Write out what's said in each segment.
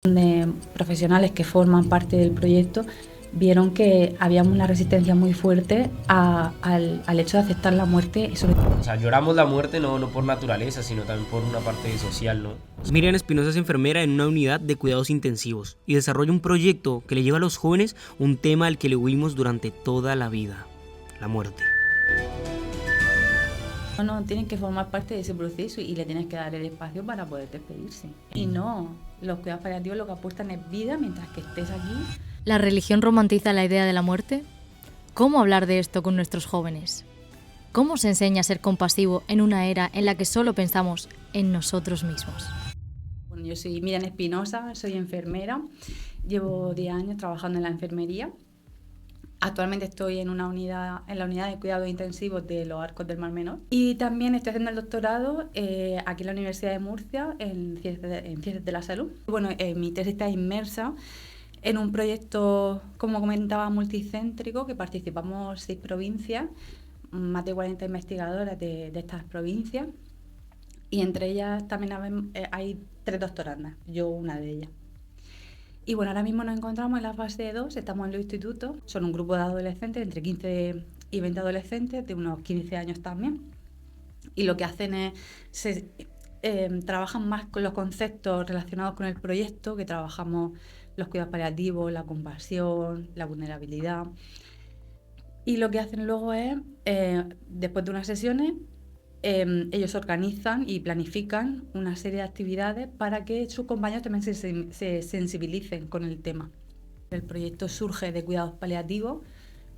De profesionales que forman parte del proyecto vieron que había una resistencia muy fuerte al hecho de aceptar la muerte. O sea, lloramos la muerte no por naturaleza, sino también por una parte social, ¿no? Miriam Espinosa es enfermera en una unidad de cuidados intensivos y desarrolla un proyecto que le lleva a los jóvenes un tema al que le huimos durante toda la vida: la muerte. No, tienen que formar parte de ese proceso y le tienes que dar el espacio para poder despedirse. Y no, los cuidados paliativos lo que apuestan es vida mientras que estés aquí. ¿La religión romantiza la idea de la muerte? ¿Cómo hablar de esto con nuestros jóvenes? ¿Cómo se enseña a ser compasivo en una era en la que solo pensamos en nosotros mismos? Bueno, yo soy Miriam Espinosa, soy enfermera, llevo 10 años trabajando en la enfermería. Actualmente estoy en la unidad de cuidados intensivos de los Arcos del Mar Menor y también estoy haciendo el doctorado aquí en la Universidad de Murcia en Ciencias de la Salud. Bueno, mi tesis está inmersa en un proyecto, como comentaba, multicéntrico, que participamos 6 provincias, más de 40 investigadoras de estas provincias, y entre ellas también hay 3 doctorandas, yo una de ellas. Y bueno, ahora mismo nos encontramos en la fase 2, estamos en los institutos, son un grupo de adolescentes, entre 15 y 20 adolescentes, de unos 15 años también, y lo que hacen es, trabajan más con los conceptos relacionados con el proyecto, que trabajamos los cuidados paliativos, la compasión, la vulnerabilidad, y lo que hacen luego es, después de unas sesiones, ellos organizan y planifican una serie de actividades para que sus compañeros también se sensibilicen con el tema. El proyecto surge de cuidados paliativos,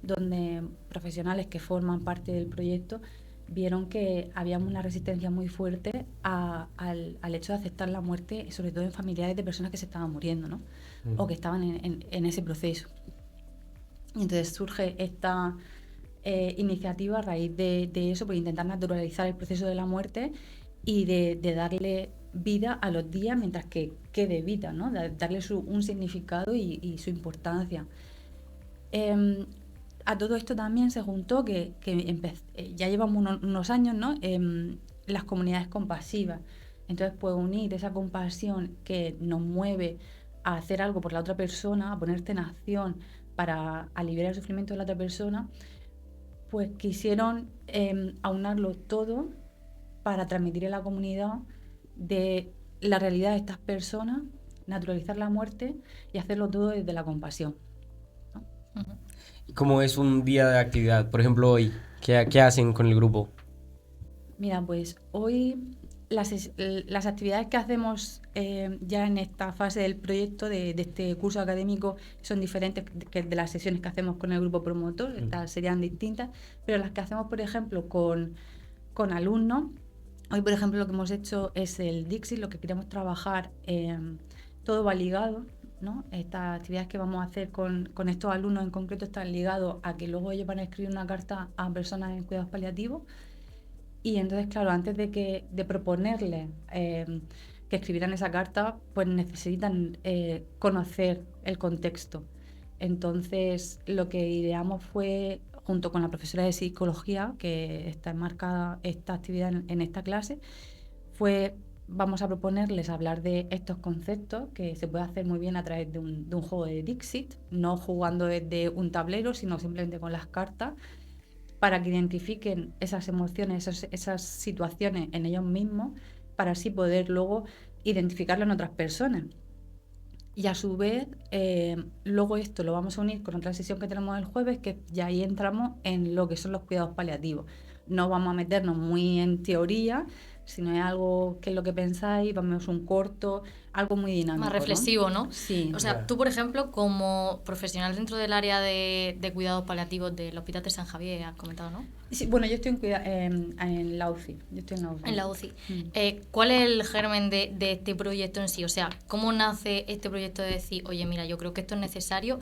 donde profesionales que forman parte del proyecto vieron que había una resistencia muy fuerte al hecho de aceptar la muerte, sobre todo en familiares de personas que se estaban muriendo, ¿no? O que estaban en ese proceso. Y entonces surge esta iniciativa a raíz de eso, por intentar naturalizar el proceso de la muerte y de darle vida a los días mientras que quede vida, ¿no? Darle un significado y su importancia. A todo esto también se juntó que ya llevamos unos años, ¿no? Las comunidades compasivas. Entonces, pues unir esa compasión que nos mueve a hacer algo por la otra persona, a ponerte en acción para aliviar el sufrimiento de la otra persona, pues quisieron aunarlo todo para transmitir en la comunidad de la realidad de estas personas, naturalizar la muerte y hacerlo todo desde la compasión, ¿no? ¿Cómo es un día de actividad? Por ejemplo, hoy, ¿qué hacen con el grupo? Mira, pues hoy las actividades que hacemos ya en esta fase del proyecto de este curso académico son diferentes que de las sesiones que hacemos con el grupo promotor, estas serían distintas, pero las que hacemos, por ejemplo, con alumnos, hoy, por ejemplo, lo que hemos hecho es el Dixit, lo que queremos trabajar, todo va ligado, ¿no? Estas actividades que vamos a hacer con estos alumnos en concreto están ligados a que luego ellos van a escribir una carta a personas en cuidados paliativos. Y entonces, claro, antes de proponerles que escribieran esa carta, pues necesitan conocer el contexto. Entonces, lo que ideamos fue, junto con la profesora de psicología, que está enmarcada esta actividad en esta clase, fue, vamos a proponerles hablar de estos conceptos, que se puede hacer muy bien a través de un juego de Dixit, no jugando desde un tablero, sino simplemente con las cartas, para que identifiquen esas emociones, esas situaciones en ellos mismos, para así poder luego identificarlo en otras personas. Y a su vez, luego esto lo vamos a unir con otra sesión que tenemos el jueves, que ya ahí entramos en lo que son los cuidados paliativos. No vamos a meternos muy en teoría, sino es algo que es lo que pensáis, vamos un corto, algo muy dinámico, Más reflexivo, ¿no? Sí. O sea, tú, por ejemplo, como profesional dentro del área de cuidados paliativos del Hospital de San Javier, has comentado, ¿no? Sí, bueno, yo estoy en la UCI. Yo estoy en la UCI. En la UCI. ¿Cuál es el germen de este proyecto en sí? O sea, ¿cómo nace este proyecto de decir, oye, mira, yo creo que esto es necesario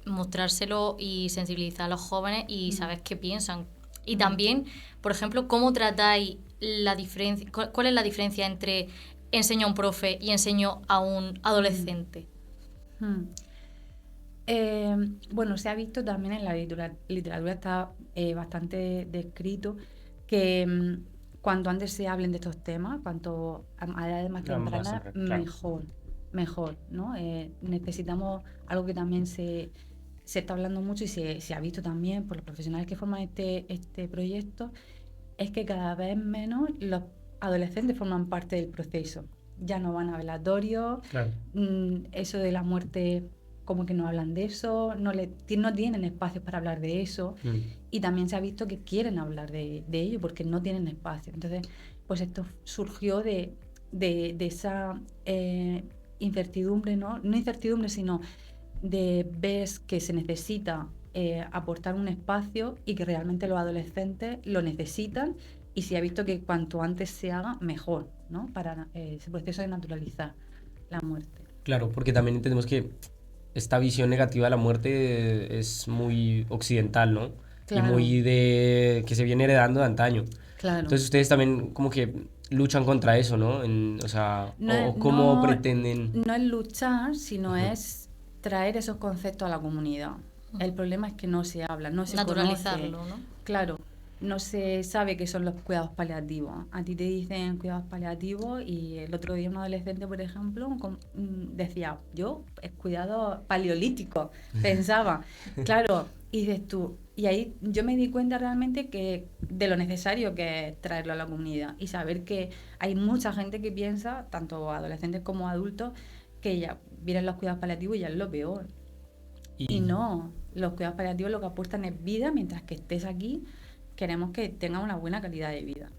mostrárselo y sensibilizar a los jóvenes y saber qué piensan? Y también, por ejemplo, ¿cómo tratáis la diferencia? ¿Cuál es la diferencia entre enseño a un profe y enseño a un adolescente? Bueno, se ha visto también en la literatura está bastante descrito que cuanto antes se hablen de estos temas, cuanto a edades más tempranas, Claro. mejor. mejor, ¿no? Necesitamos algo que también se está hablando mucho y se ha visto también por los profesionales que forman este proyecto, es que cada vez menos los adolescentes forman parte del proceso. Ya no van a velatorios, Claro. eso de la muerte, como que no hablan de eso, no tienen espacios para hablar de eso, y también se ha visto que quieren hablar de ello porque no tienen espacio. Entonces, pues esto surgió de esa incertidumbre, ¿no? No incertidumbre, sino de ver que se necesita aportar un espacio y que realmente los adolescentes lo necesitan, y se ha visto que cuanto antes se haga, mejor, ¿no? Para ese proceso de naturalizar la muerte. Claro, porque también entendemos que esta visión negativa de la muerte es muy occidental, ¿no? Claro. Y muy de que se viene heredando de antaño. Claro. Entonces ustedes también como que luchan contra eso, ¿no? O sea, o cómo pretenden... No es luchar, sino Ujú. es traer esos conceptos a la comunidad. El problema es que no se habla, no se Naturalizarlo, conoce. ¿no? Claro, no se sabe qué son los cuidados paliativos. A ti te dicen cuidados paliativos, y el otro día un adolescente, por ejemplo, decía, yo, es cuidado paleolítico, pensaba. Claro, y dices tú, y ahí yo me di cuenta realmente que de lo necesario que es traerlo a la comunidad y saber que hay mucha gente que piensa, tanto adolescentes como adultos, que ya vienen los cuidados paliativos y ya es lo peor. Y no, los cuidados paliativos lo que aportan es vida. Mientras que estés aquí, queremos que tengas una buena calidad de vida.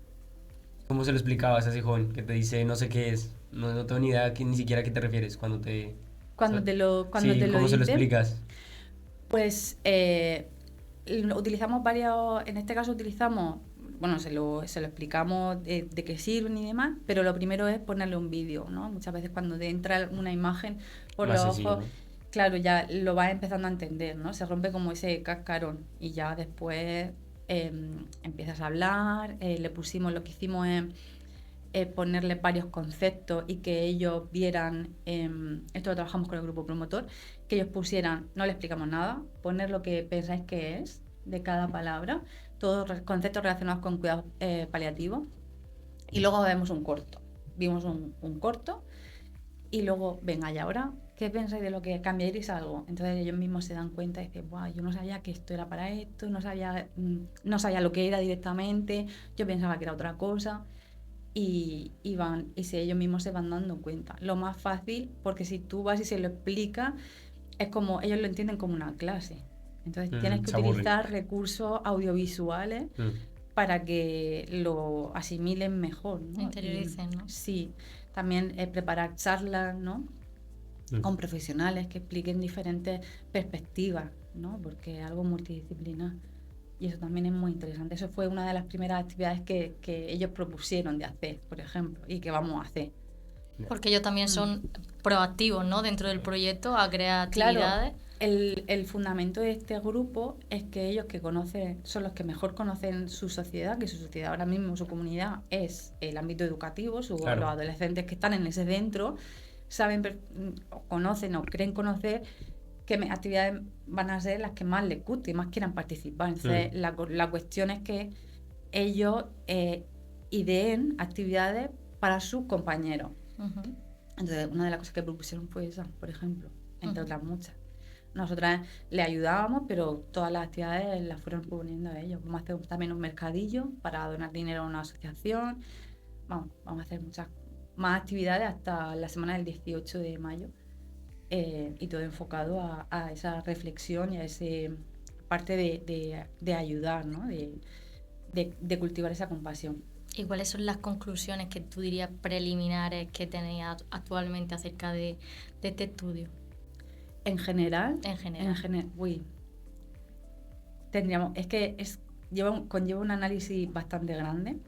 ¿Cómo se lo explicabas a ese joven que te dice no sé qué es? No tengo ni idea ni siquiera a qué te refieres cuando te... Cuando te lo sí, ¿cómo se lo dicen, explicas? pues utilizamos varios, en este caso utilizamos, bueno, se lo explicamos de qué sirven y demás, pero lo primero es ponerle un vídeo, ¿no? Muchas veces cuando te entra una imagen por Más los sencillo, ojos, ¿no? claro, ya lo vas empezando a entender, ¿no? Se rompe como ese cascarón, y ya después empiezas a hablar. Le pusimos, lo que hicimos es ponerles varios conceptos y que ellos vieran, esto lo trabajamos con el grupo promotor, que ellos pusieran, no le explicamos nada, poner lo que pensáis que es de cada palabra, todos conceptos relacionados con cuidados paliativos, y luego vemos un corto. Vimos un corto, y luego, venga, y ahora, ¿qué pensáis de lo que cambiaréis algo? Entonces ellos mismos se dan cuenta y dicen, yo no sabía que esto era para esto, no sabía lo que era directamente, yo pensaba que era otra cosa. Y si ellos mismos se van dando cuenta. Lo más fácil, porque si tú vas y se lo explicas, es como, ellos lo entienden como una clase. Entonces tienes que se aburren. utilizar recursos audiovisuales para que lo asimilen mejor, ¿no? Interioricen, ¿no? Sí, también preparar charlas, ¿no? Con profesionales que expliquen diferentes perspectivas, ¿no? Porque es algo multidisciplinar. Y eso también es muy interesante. Eso fue una de las primeras actividades que ellos propusieron de hacer, por ejemplo, y que vamos a hacer. Porque ellos también son proactivos, ¿no? Dentro del proyecto, a crear actividades. Claro, el fundamento de este grupo es que ellos, que conocen, son los que mejor conocen su sociedad, que su sociedad ahora mismo, su comunidad, es el ámbito educativo, Claro. Los adolescentes que están en ese centro, saben, o conocen o creen conocer qué actividades van a ser las que más les guste y más quieran participar. Entonces, la cuestión es que ellos ideen actividades para sus compañeros. Uh-huh. Entonces, una de las cosas que propusieron fue esa, por ejemplo, entre otras muchas. Nosotras le ayudábamos, pero todas las actividades las fueron proponiendo a ellos. Vamos a hacer también un mercadillo para donar dinero a una asociación. Vamos a hacer muchas más actividades hasta la semana del 18 de mayo. Y todo enfocado a esa reflexión y a esa parte de ayudar, ¿no? De cultivar esa compasión. ¿Y cuáles son las conclusiones que tú dirías preliminares que tenéis actualmente acerca de este estudio? En general. Conlleva un análisis bastante grande.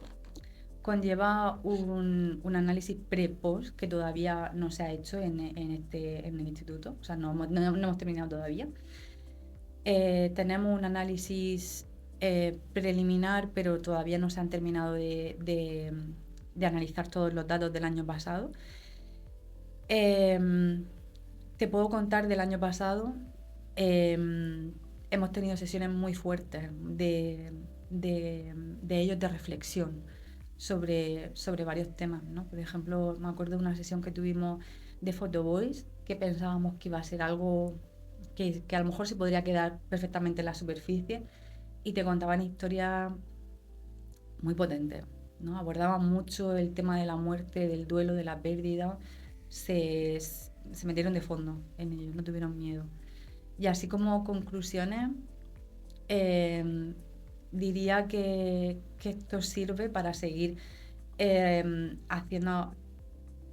Conlleva un análisis pre-post que todavía no se ha hecho en el instituto. O sea, no hemos terminado todavía. Tenemos un análisis preliminar, pero todavía no se han terminado de analizar todos los datos del año pasado. Te puedo contar del año pasado. Hemos tenido sesiones muy fuertes de ellos de reflexión sobre varios temas, ¿no? Por ejemplo, me acuerdo de una sesión que tuvimos de Photoboys, que pensábamos que iba a ser algo que a lo mejor se podría quedar perfectamente en la superficie, y te contaban historias muy potentes, ¿no? Abordaban mucho el tema de la muerte, del duelo, de la pérdida, se metieron de fondo en ello, no tuvieron miedo. Y así como conclusiones, diría que esto sirve para seguir haciendo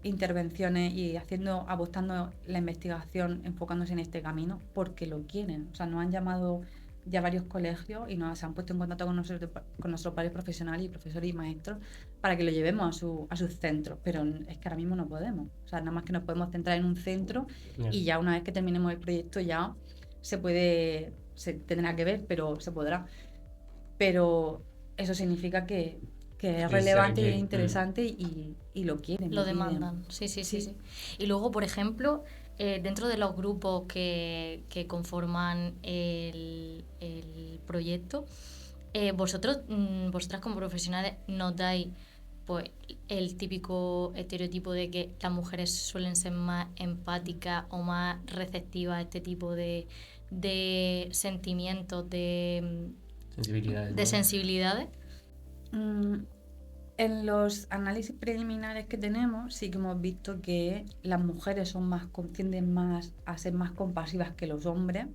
intervenciones y apostando la investigación, enfocándose en este camino, porque lo quieren. O sea, nos han llamado ya varios colegios y se han puesto en contacto con nuestros pares profesionales y profesores y maestros para que lo llevemos a sus centros, pero es que ahora mismo no podemos. O sea, nada más que nos podemos centrar en un centro y ya una vez que terminemos el proyecto ya se tendrá que ver, pero se podrá. Pero eso significa que es relevante y interesante y lo quieren. Lo demandan, sí. Y luego, por ejemplo, dentro de los grupos que conforman el proyecto, vosotras como profesionales notáis pues el típico estereotipo de que las mujeres suelen ser más empáticas o más receptivas a este tipo de sentimientos, de sensibilidades. En los análisis preliminares que tenemos sí que hemos visto que las mujeres tienden más a ser más compasivas que los hombres,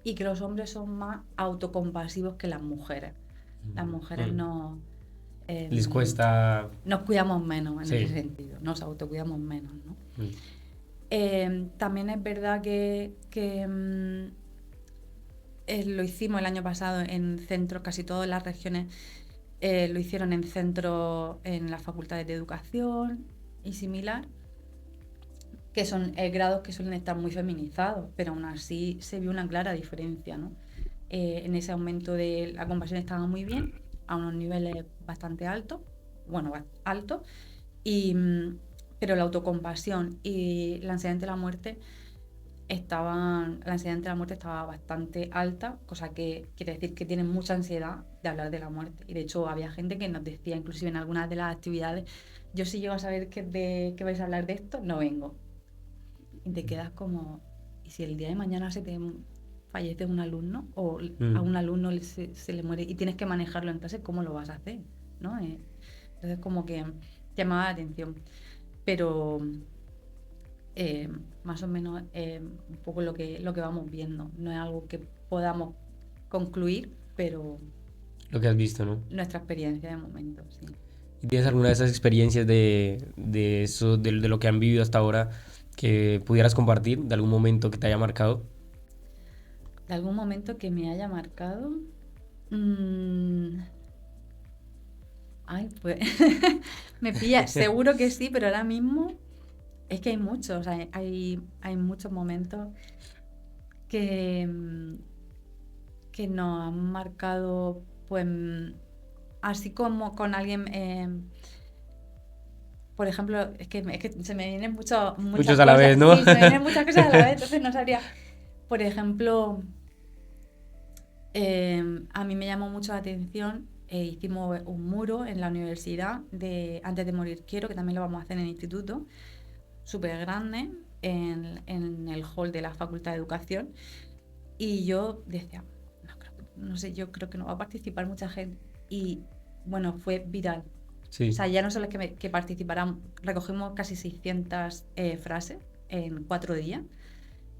y que los hombres son más autocompasivos que las mujeres. Las mujeres no... les cuesta... Nos cuidamos menos en ese sentido, nos autocuidamos menos, ¿no? También es verdad que lo hicimos el año pasado en centros, casi todas las regiones lo hicieron en centros, en las facultades de educación y similar, que son grados que suelen estar muy feminizados, pero aún así se vio una clara diferencia, ¿no? En ese aumento de la compasión estaba muy bien, a unos niveles bastante altos, pero la autocompasión y la ansiedad ante la muerte estaba bastante alta, cosa que quiere decir que tienen mucha ansiedad de hablar de la muerte. Y de hecho había gente que nos decía, inclusive en algunas de las actividades, yo si llego a saber que vais a hablar de esto, no vengo. Y te quedas como, ¿y si el día de mañana se te fallece un alumno o a un alumno se le muere y tienes que manejarlo en clase, ¿cómo lo vas a hacer? ¿No? Entonces como que llamaba la atención. Pero... más o menos un poco lo que vamos viendo. No es algo que podamos concluir, pero... Lo que has visto, ¿no? Nuestra experiencia de momento, sí. ¿Y tienes alguna de esas experiencias de eso, de lo que han vivido hasta ahora, que pudieras compartir, de algún momento que te haya marcado? ¿De algún momento que me haya marcado? Ay, pues... me pilla, seguro que sí, pero ahora mismo... Es que hay muchos, hay muchos momentos que nos han marcado, pues, así como con alguien, por ejemplo, es que se me vienen muchas a la vez, ¿no? Sí, se me vienen muchas cosas a la vez, entonces no sabría. Por ejemplo, a mí me llamó mucho la atención, hicimos un muro en la universidad de Antes de morir quiero, que también lo vamos a hacer en el instituto, súper grande, en el hall de la Facultad de Educación, y yo decía, yo creo que no va a participar mucha gente, y bueno, fue viral. Sí. O sea, ya no solo es que participaran, recogimos casi 600 frases en 4 días,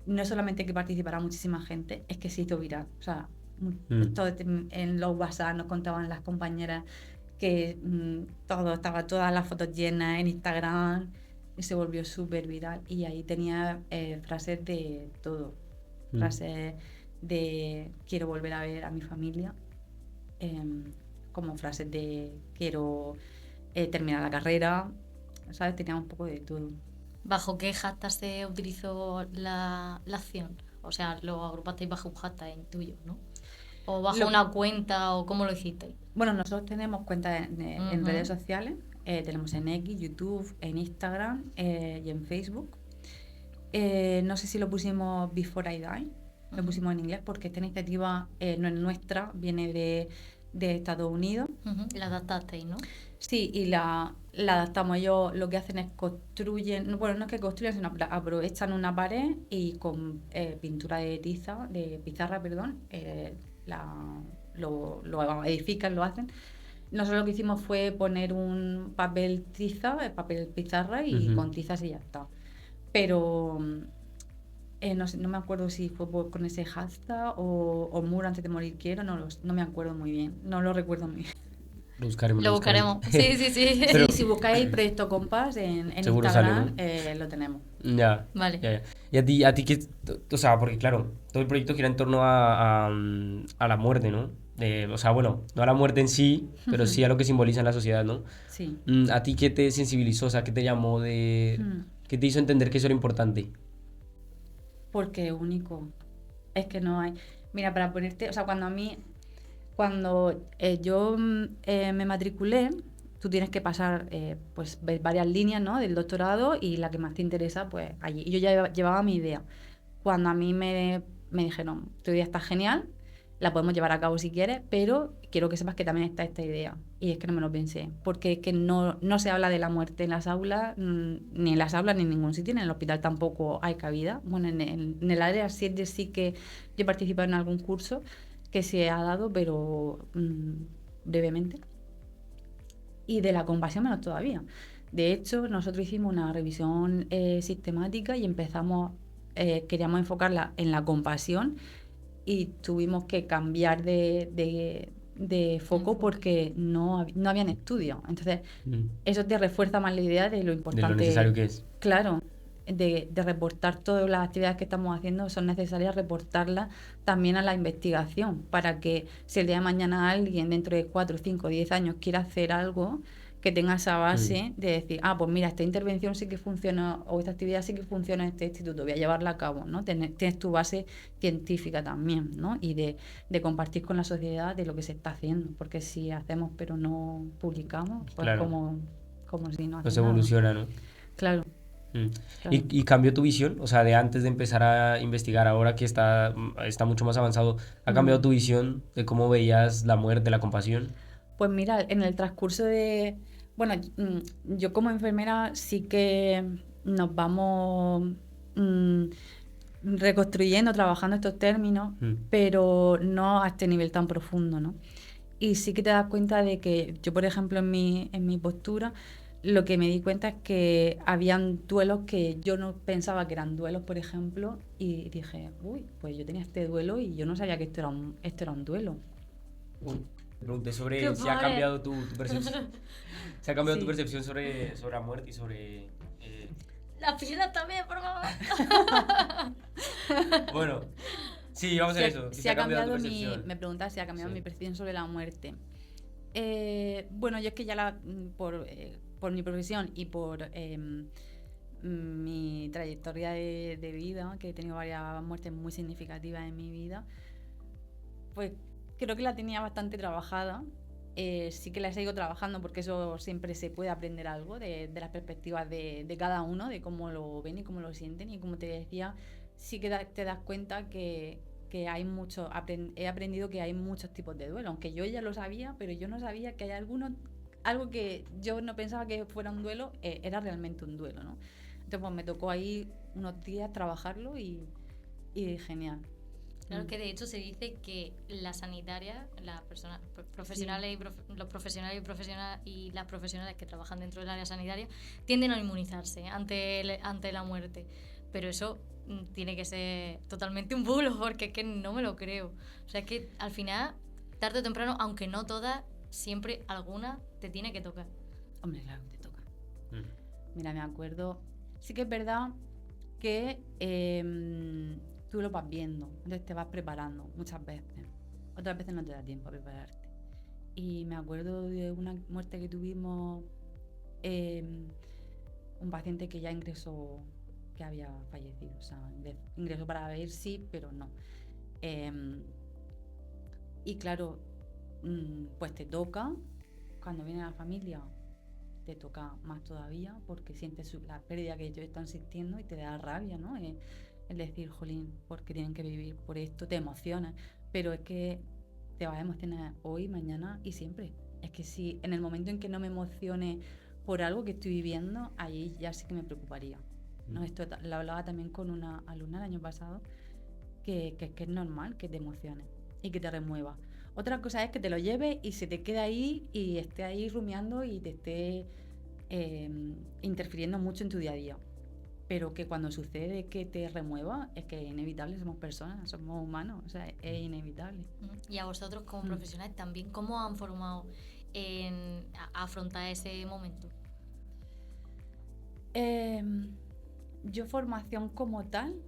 no solamente que participara muchísima gente, es que se hizo viral. O sea, en los WhatsApp nos contaban las compañeras que todas las fotos llenas en Instagram, y se volvió súper viral, y ahí tenía frases de todo, frases de quiero volver a ver a mi familia, como frases de quiero terminar la carrera, ¿sabes? Tenía un poco de todo. ¿Bajo qué hashtag se utilizó la acción? O sea, lo agrupasteis bajo un hashtag tuyo, ¿no? ¿O bajo una cuenta, o cómo lo hicisteis? Bueno, nosotros tenemos cuentas en redes sociales. Tenemos en X, YouTube, en Instagram y en Facebook. No sé si lo pusimos Before I Die, lo pusimos en inglés porque esta iniciativa no es nuestra, viene de Estados Unidos. La adaptasteis, ¿no? Sí, y la adaptamos. Ellos lo que hacen es construyen, bueno, no es que construyan, sino aprovechan una pared y con pintura de tiza, de pizarra, perdón, lo edifican, lo hacen. Nosotros lo que hicimos fue poner un papel tiza, papel pizarra y Ujú. con tizas y ya está. Pero no sé, no me acuerdo si fue con ese hashtag o Muro antes de morir quiero, no me acuerdo muy bien, no lo recuerdo muy bien. Lo buscaremos, lo Lo buscaremos. buscaremos. Sí, sí, sí. Pero Sí, si buscáis Proyecto Compás en seguro sale, ¿no? Instagram, lo tenemos. Ya, Vale. ya, ya. Y a ti qué, o sea, porque claro, todo el proyecto gira en torno a la muerte, ¿no? O sea, bueno, no a la muerte en sí, pero sí a lo que simboliza en la sociedad, ¿no? Sí. ¿A ti qué te sensibilizó? O sea, ¿qué te llamó Mm. qué te hizo entender que eso era importante? Porque es único. Es que no hay. Mira, para ponerte, o sea, cuando yo me matriculé, tú tienes que pasar, pues, ves varias líneas, ¿no? Del doctorado y la que más te interesa, pues, allí. Y yo ya llevaba mi idea. Cuando a mí me dijeron, tu idea está genial, la podemos llevar a cabo si quieres, pero quiero que sepas que también está esta idea. Y es que no me lo pensé, porque es que no se habla de la muerte en las aulas, ni en las aulas ni en ningún sitio, en el hospital tampoco hay cabida. Bueno, en el área 7 sí que yo he participado en algún curso que se ha dado, pero brevemente. Y de la compasión menos todavía. De hecho, nosotros hicimos una revisión sistemática y empezamos, queríamos enfocarla en la compasión y tuvimos que cambiar de foco Enfoque. porque no habían estudios. Entonces, Mm. eso te refuerza más la idea de lo De lo importante. necesario que es. Claro, de reportar todas las actividades que estamos haciendo, son necesarias reportarlas también a la investigación, para que si el día de mañana alguien dentro de 4, 5, 10 años quiere hacer algo, que tenga esa base de decir, pues mira, esta intervención sí que funciona, o esta actividad sí que funciona en este instituto, voy a llevarla a cabo, ¿no? Tienes tu base científica también, ¿no? Y de compartir con la sociedad de lo que se está haciendo, porque si hacemos pero no publicamos, pues Claro. como si no No haces se nada. evoluciona, ¿no? Claro, Mm. claro. Y cambió tu visión? O sea, de antes de empezar a investigar, ahora que está mucho más avanzado, ¿ha cambiado tu visión de cómo veías la muerte, la compasión? Pues mira, en el transcurso bueno, yo como enfermera sí que nos vamos reconstruyendo, trabajando estos términos, pero no a este nivel tan profundo, ¿no? Y sí que te das cuenta de que yo, por ejemplo, en mi postura, lo que me di cuenta es que habían duelos que yo no pensaba que eran duelos, por ejemplo, y dije, uy, pues yo tenía este duelo y yo no sabía que esto era un duelo. Te pregunté ¡Qué sobre si ha padre! cambiado tu percepción. ¿Se ha cambiado tu Sí. percepción sobre la muerte y sobre... Las piscinas también, por favor. Bueno, sí, vamos a eso. Si ha cambiado tu percepción. me preguntas si ha cambiado Sí. mi percepción sobre la muerte. Bueno, yo es que ya por mi profesión y por mi trayectoria de vida, que he tenido varias muertes muy significativas en mi vida, pues creo que la tenía bastante trabajada. Sí que la sigo trabajando porque eso siempre se puede aprender algo de las perspectivas de cada uno, de cómo lo ven y cómo lo sienten. Y como te decía, sí que te das cuenta que hay mucho, he aprendido que hay muchos tipos de duelo, aunque yo ya lo sabía, pero yo no sabía que hay algo que yo no pensaba que fuera un duelo, era realmente un duelo, ¿no? Entonces pues me tocó ahí unos días trabajarlo y genial. Claro que de hecho se dice que la sanitaria, las personas profesionales los profesionales y las profesionales que trabajan dentro del área sanitaria tienden a inmunizarse ante la muerte. Pero eso tiene que ser totalmente un bulo, porque es que no me lo creo. O sea, es que al final, tarde o temprano, aunque no todas, siempre alguna te tiene que tocar. Hombre, claro que te toca. Mm. Mira, me acuerdo. Sí que es verdad que tú lo vas viendo, entonces te vas preparando muchas veces. Otras veces no te da tiempo a prepararte. Y me acuerdo de una muerte que tuvimos, un paciente que ya ingresó, que había fallecido. O sea, ingresó para ver sí, pero no. Y claro, pues te toca, cuando viene la familia, te toca más todavía porque sientes la pérdida que ellos están sintiendo y te da rabia, ¿no? El decir, jolín, porque tienen que vivir por esto, te emociona, pero es que te vas a emocionar hoy, mañana y siempre. Es que si en el momento en que no me emocione por algo que estoy viviendo, ahí ya sí que me preocuparía, ¿no? Esto lo hablaba también con una alumna el año pasado, que es normal que te emociones y que te remueva. Otra cosa es que te lo lleves y se te quede ahí y esté ahí rumiando y te esté interfiriendo mucho en tu día a día. Pero que cuando sucede que te remueva, es que es inevitable, somos personas, somos humanos, o sea, es inevitable. Y a vosotros como profesionales también, ¿cómo han formado a afrontar ese momento? Yo formación como tal,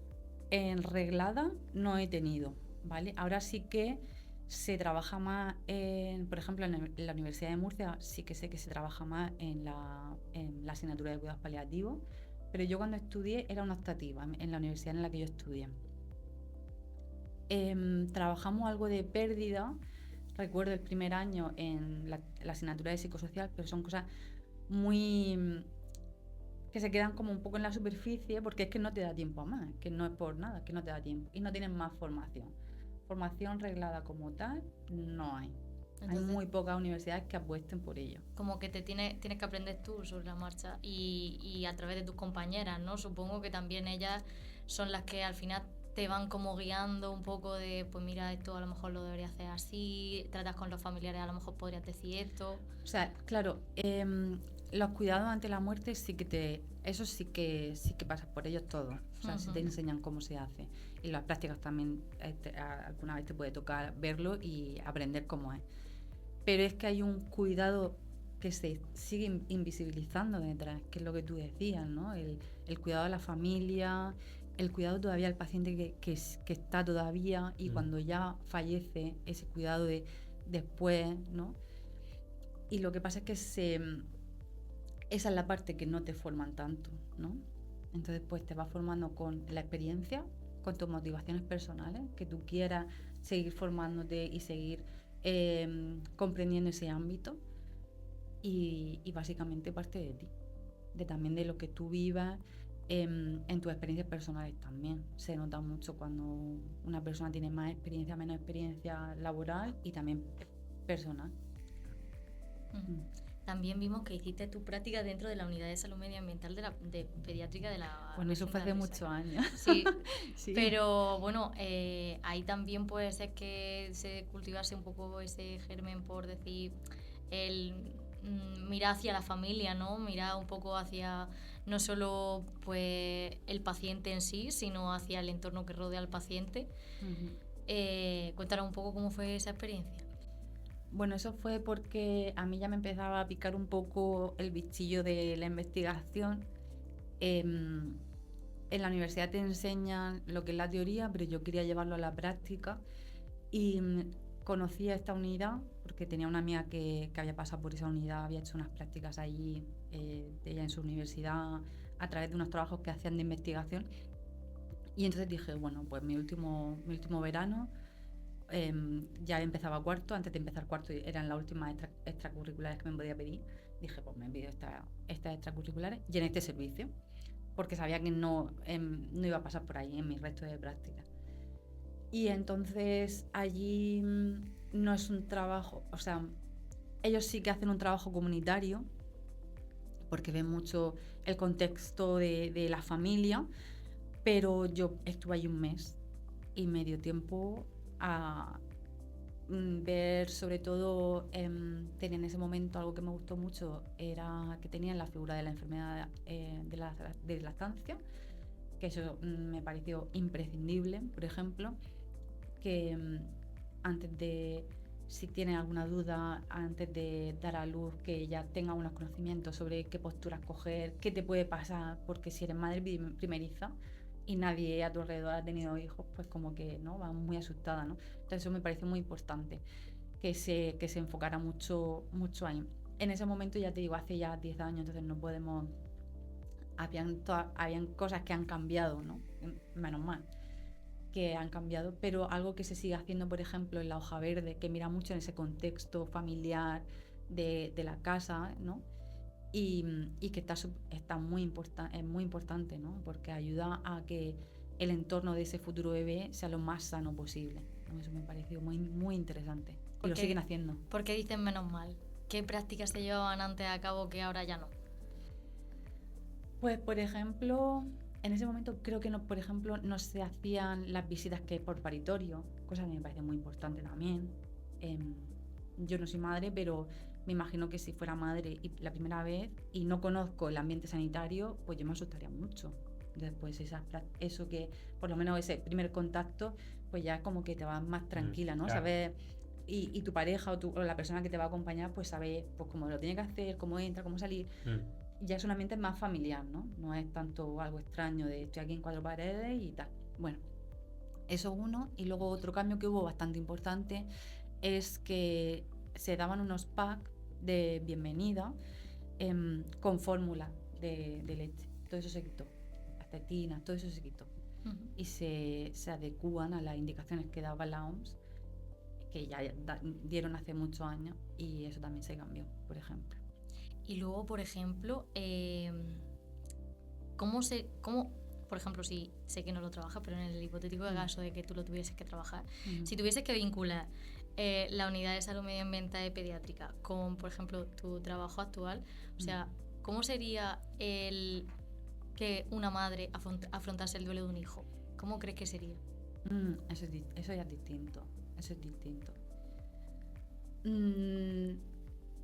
reglada, no he tenido, ¿vale? Ahora sí que se trabaja más, por ejemplo, en la Universidad de Murcia sí que sé que se trabaja más en la asignatura de cuidados paliativos, pero yo cuando estudié era una optativa en la universidad en la que yo estudié. Trabajamos algo de pérdida, recuerdo el primer año en la asignatura de psicosocial, pero son cosas muy que se quedan como un poco en la superficie porque es que no te da tiempo a más, que no es por nada, que no te da tiempo y no tienes más formación. Formación reglada como tal no hay. Entonces, hay muy pocas universidades que apuesten por ello. Como que tienes que aprender tú sobre la marcha y a través de tus compañeras, ¿no? Supongo que también ellas son las que al final te van como guiando un poco de, pues mira, esto a lo mejor lo debería hacer así, tratas con los familiares, a lo mejor podrías decir esto. O sea, claro, los cuidados ante la muerte eso sí que pasas por ellos todos. O sea, sí te enseñan cómo se hace. Y las prácticas también, alguna vez te puede tocar verlo y aprender cómo es. Pero es que hay un cuidado que se sigue invisibilizando detrás, que es lo que tú decías, ¿no? El cuidado de la familia, el cuidado todavía al paciente que está todavía y cuando ya fallece, ese cuidado de después, ¿no? Y lo que pasa es que esa es la parte que no te forman tanto, ¿no? Entonces, pues te vas formando con la experiencia, con tus motivaciones personales, que tú quieras seguir formándote y seguir comprendiendo ese ámbito. Y básicamente parte de ti, también de lo que tú vivas en tus experiencias personales también. Se nota mucho cuando una persona tiene más experiencia, menos experiencia laboral y también personal. También vimos que hiciste tu práctica dentro de la unidad de salud medioambiental de pediátrica de la... Bueno, eso fue hace muchos años. Sí, sí. Pero bueno, ahí también puede ser que se cultivase un poco ese germen, por decir, el mirar hacia la familia, ¿no? Mirar un poco hacia no solo pues el paciente en sí, sino hacia el entorno que rodea al paciente. Cuéntanos un poco cómo fue esa experiencia. Bueno, eso fue porque a mí ya me empezaba a picar un poco el bichillo de la investigación. En la universidad te enseñan lo que es la teoría, pero yo quería llevarlo a la práctica y conocí a esta unidad porque tenía una amiga que había pasado por esa unidad, había hecho unas prácticas allí, ella en su universidad, a través de unos trabajos que hacían de investigación. Y entonces dije, bueno, pues mi último verano, ya empezaba cuarto, antes de empezar cuarto eran las últimas extracurriculares que me podía pedir. Dije, pues me pido estas extracurriculares y en este servicio, porque sabía que no iba a pasar por ahí en mi resto de prácticas. Y entonces allí no es un trabajo, o sea, ellos sí que hacen un trabajo comunitario, porque ven mucho el contexto de la familia, pero yo estuve allí un mes y me dio tiempo a ver, sobre todo, tenía en ese momento algo que me gustó mucho, era que tenían la figura de la enfermedad de lactancia, que eso me pareció imprescindible, por ejemplo, que antes de, si tienen alguna duda, antes de dar a luz, que ya tengan unos conocimientos sobre qué postura escoger, qué te puede pasar, porque si eres madre primeriza y nadie a tu alrededor ha tenido hijos, pues como que no va muy asustada, ¿no? Entonces eso me parece muy importante, que se enfocara mucho ahí. En ese momento, ya te digo, hace ya 10 años, entonces no podemos... Habían cosas que han cambiado, ¿no? Menos mal que han cambiado, pero algo que se sigue haciendo, por ejemplo, en la hoja verde, que mira mucho en ese contexto familiar de la casa, ¿no? Y que está muy importante, ¿no? Porque ayuda a que el entorno de ese futuro bebé sea lo más sano posible. Eso me pareció muy, muy interesante. Y lo siguen haciendo. ¿Por qué dicen menos mal? ¿Qué prácticas se llevaban antes a cabo que ahora ya no? Pues, por ejemplo, en ese momento creo que no, por ejemplo, no se hacían las visitas que por paritorio, cosa que me parece muy importante también. Yo no soy madre, pero me imagino que si fuera madre y la primera vez y no conozco el ambiente sanitario, pues yo me asustaría mucho. Después eso que, por lo menos ese primer contacto, pues ya es como que te vas más tranquila, ¿no? Claro. Sabes, y tu pareja o la persona que te va a acompañar, pues sabe pues cómo lo tiene que hacer, cómo entra, cómo salir. Ya es un ambiente más familiar, ¿no? No es tanto algo extraño de estoy aquí en cuatro paredes y tal. Bueno, eso uno. Y luego otro cambio que hubo bastante importante es que se daban unos packs de bienvenida con fórmula de leche. Todo eso se quitó. Las tetinas, todo eso se quitó. Y se adecúan a las indicaciones que daba la OMS, que ya dieron hace muchos años, y eso también se cambió, por ejemplo. Y luego, por ejemplo, por ejemplo, si sé que no lo trabajas, pero en el hipotético caso de que tú lo tuvieses que trabajar, si tuvieses que vincular la unidad de salud medioambiental y pediátrica con, por ejemplo, tu trabajo actual, o sea, ¿cómo sería el que una madre afrontase el duelo de un hijo? ¿Cómo crees que sería? Eso ya es distinto. Eso es distinto.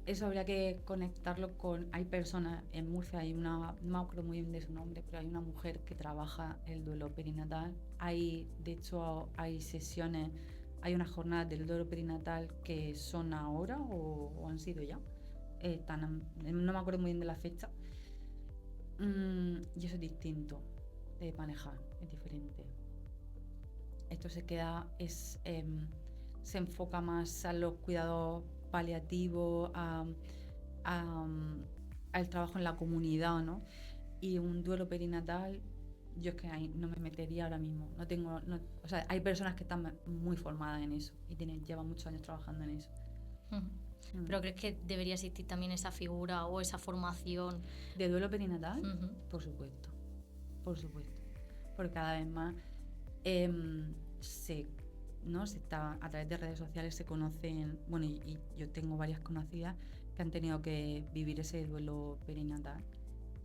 Eso habría que conectarlo con... Hay personas en Murcia, no me acuerdo muy bien de su nombre, pero hay una mujer que trabaja el duelo perinatal. De hecho, hay sesiones, hay unas jornadas del duelo perinatal que son ahora o han sido ya. No me acuerdo muy bien de la fecha. Y eso es distinto de manejar, es diferente. Esto se enfoca más a los cuidados paliativos, al trabajo en la comunidad, ¿no? Y un duelo perinatal, yo es que ahí no me metería ahora mismo. O sea, hay personas que están muy formadas en eso y llevan muchos años trabajando en eso. ¿Pero crees que debería existir también esa figura o esa formación? ¿De duelo perinatal? Por supuesto. Por supuesto. Porque cada vez más a través de redes sociales se conocen, bueno, y yo tengo varias conocidas que han tenido que vivir ese duelo perinatal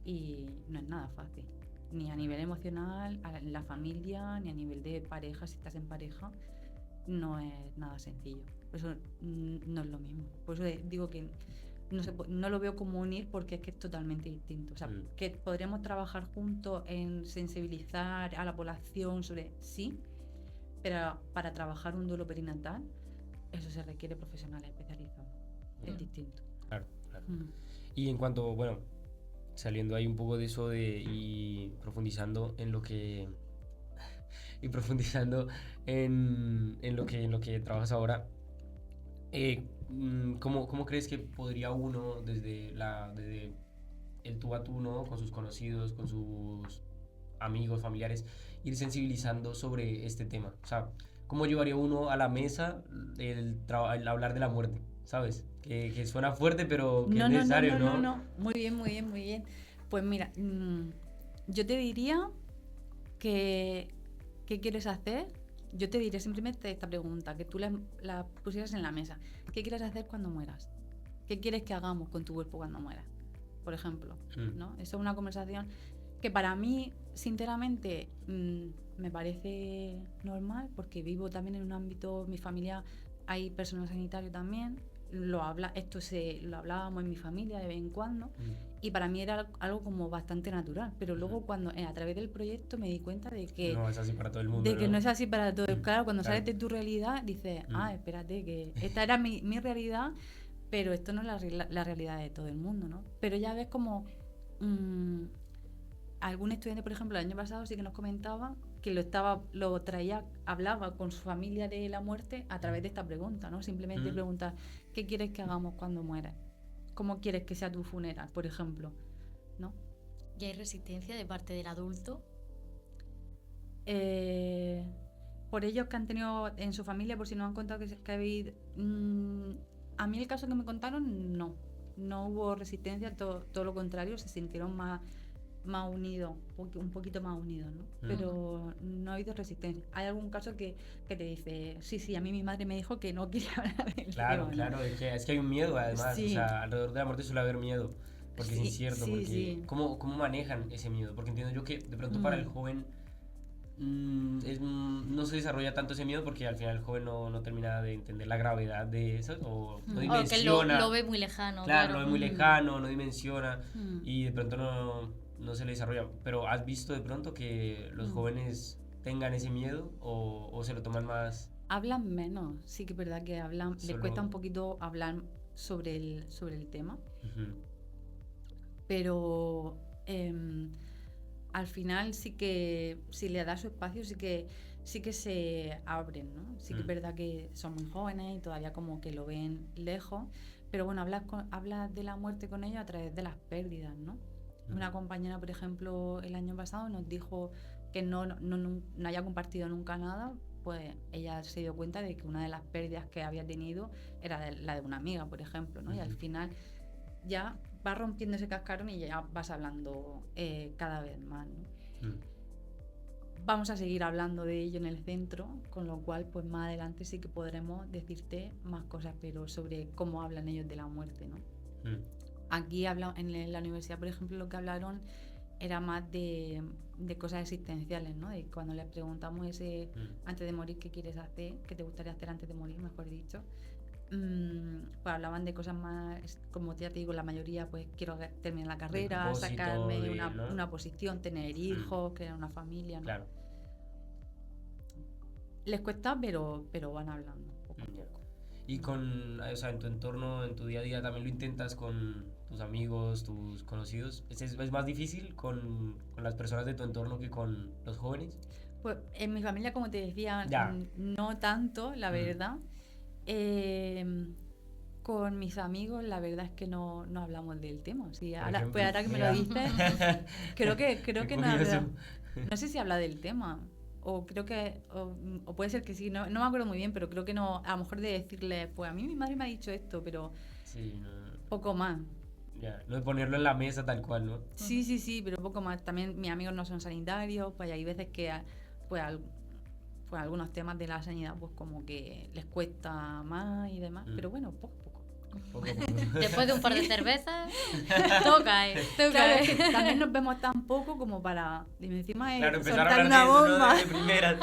y no es nada fácil, ni a nivel emocional, en la familia, ni a nivel de pareja, si estás en pareja, no es nada sencillo. Por eso no es lo mismo. Por eso digo que no lo veo como unir porque es que es totalmente distinto. O sea, que podremos trabajar juntos en sensibilizar a la población sobre sí, pero para trabajar un duelo perinatal, eso se requiere profesionales especializados. Es distinto. Claro. Y en cuanto, bueno, saliendo ahí un poco de eso y profundizando en lo que... y profundizando en lo que trabajas ahora, ¿cómo crees que podría uno, desde el tú a tú, ¿no? Con sus conocidos, con sus amigos, familiares, ir sensibilizando sobre este tema? O sea, ¿cómo llevaría uno a la mesa el hablar de la muerte? ¿Sabes? Que suena fuerte, pero que es necesario, ¿no? No. Muy bien. Pues mira, yo te diría que ¿qué quieres hacer? Yo te diría simplemente esta pregunta, que tú la pusieras en la mesa. ¿Qué quieres hacer cuando mueras? ¿Qué quieres que hagamos con tu cuerpo cuando mueras? Por ejemplo, ¿no? Eso es una conversación que para mí, sinceramente, me parece normal, porque vivo también en un ámbito, mi familia, hay personal sanitario también, lo hablábamos en mi familia de vez en cuando, y para mí era algo como bastante natural, pero luego cuando a través del proyecto me di cuenta de que no es así para todo el mundo, que no es así para todo. Claro, cuando Claro. sales de tu realidad dices, espérate, que esta era mi realidad, pero esto no es la realidad de todo el mundo, ¿no? Pero ya ves como algún estudiante, por ejemplo, el año pasado sí que nos comentaba que hablaba con su familia de la muerte a través de esta pregunta, ¿no? Simplemente preguntar, ¿qué quieres que hagamos cuando mueras? ¿Cómo quieres que sea tu funeral, por ejemplo? ¿No? ¿Y hay resistencia de parte del adulto? Por ellos que han tenido en su familia, por si no han contado que habéis... a mí el caso que me contaron, no hubo resistencia, todo lo contrario, se sintieron más más unidos, un poquito más unidos, ¿no? Pero no ha habido resistencia. Hay algún caso que te dice, sí, a mí mi madre me dijo que no quería hablar del Claro, tema, ¿no? claro, es que hay un miedo además, Sí. o sea, alrededor de la muerte suele haber miedo, porque es Sí, incierto, sí, porque sí. ¿cómo manejan ese miedo? Porque entiendo yo que de pronto para el joven no se desarrolla tanto ese miedo porque al final el joven no termina de entender la gravedad de eso, o no O que dimensiona. lo ve muy lejano. Claro, lo ve muy Mm. lejano, no dimensiona Mm. y de pronto no se le desarrolla. Pero ¿has visto de pronto que los jóvenes tengan ese miedo o se lo toman más? Hablan menos, sí que es verdad que hablan, les Solo- cuesta un poquito hablar sobre el tema, Ujú, pero al final sí que, si le das su espacio, sí que se abren, ¿no? Sí que es verdad que son muy jóvenes y todavía como que lo ven lejos, pero bueno, hablas de la muerte con ellos a través de las pérdidas, ¿no? Una compañera, por ejemplo, el año pasado nos dijo que no haya compartido nunca nada, pues ella se dio cuenta de que una de las pérdidas que había tenido era la de una amiga, por ejemplo, ¿no? Y al final ya vas rompiendo ese cascarón y ya vas hablando cada vez más, ¿no? Vamos a seguir hablando de ello en el centro, con lo cual pues más adelante sí que podremos decirte más cosas, pero sobre cómo hablan ellos de la muerte, ¿no? Aquí en la universidad, por ejemplo, lo que hablaron era más de cosas existenciales, ¿no? De cuando les preguntamos antes de morir, ¿qué quieres hacer? ¿Qué te gustaría hacer antes de morir, mejor dicho? Pues hablaban de cosas más, como ya te digo, la mayoría, pues quiero terminar la carrera, propósito, sacarme ¿no? una posición, tener hijos, crear una familia, ¿no? Claro. Les cuesta, pero van hablando. Poco a poco. Y o sea, en tu entorno, en tu día a día, también lo intentas con tus amigos, tus conocidos. ¿Es más difícil con las personas de tu entorno que con los jóvenes? Pues en mi familia, como te decía, Ya. no tanto, la verdad. Con mis amigos, la verdad es que no hablamos del tema. Sí, ahora que me lo dices, creo que no habla. No sé si habla del tema. O creo que. O puede ser que sí, no me acuerdo muy bien, pero creo que no. A lo mejor de decirle, pues a mí mi madre me ha dicho esto, pero Sí, poco más. ya, no de ponerlo en la mesa tal cual, ¿no? Sí, pero poco más. También mis amigos no son sanitarios, pues hay veces que pues algunos temas de la sanidad pues como que les cuesta más y demás, pero bueno, poco a poco. Poco a poco. Después de un par de cervezas, toca, Claro, es que también nos vemos tan poco como para encima Claro, empezar a soltar hablar una de eso, bomba. ¿no? De primeras.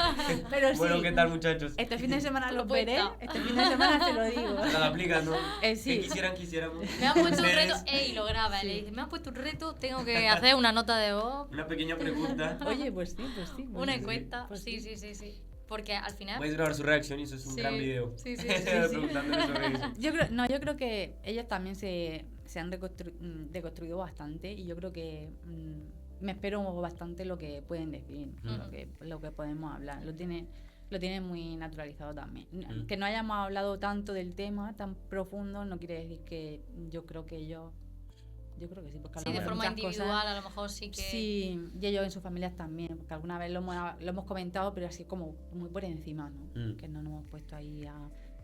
Pero Bueno, sí, ¿qué tal, muchachos? este fin de semana los Propuesta. veré, este fin de semana te lo digo. Se la aplican, ¿no? Sí. ¿Qué quisiéramos? me han puesto un Ustedes, reto, y lo graba, Sí. le dice, me han puesto un reto, tengo que hacer una nota de voz, Una pequeña pregunta. Oye, pues sí. una encuesta, Pues sí. Porque al final... Puedes grabar su reacción y eso es un Sí, gran video. sí. Preguntándole sobre eso. Yo creo que ellas también se han deconstruido bastante y yo creo que me espero bastante lo que pueden decir, lo que podemos hablar. Lo tienen muy naturalizado también. Que no hayamos hablado tanto del tema tan profundo no quiere decir que yo creo que sí, porque Sí, hablamos de forma muchas individual cosas. a lo mejor sí que... Sí, y ellos en sus familias también, porque alguna vez lo hemos comentado, pero así como muy por encima, ¿no? Que no nos hemos puesto ahí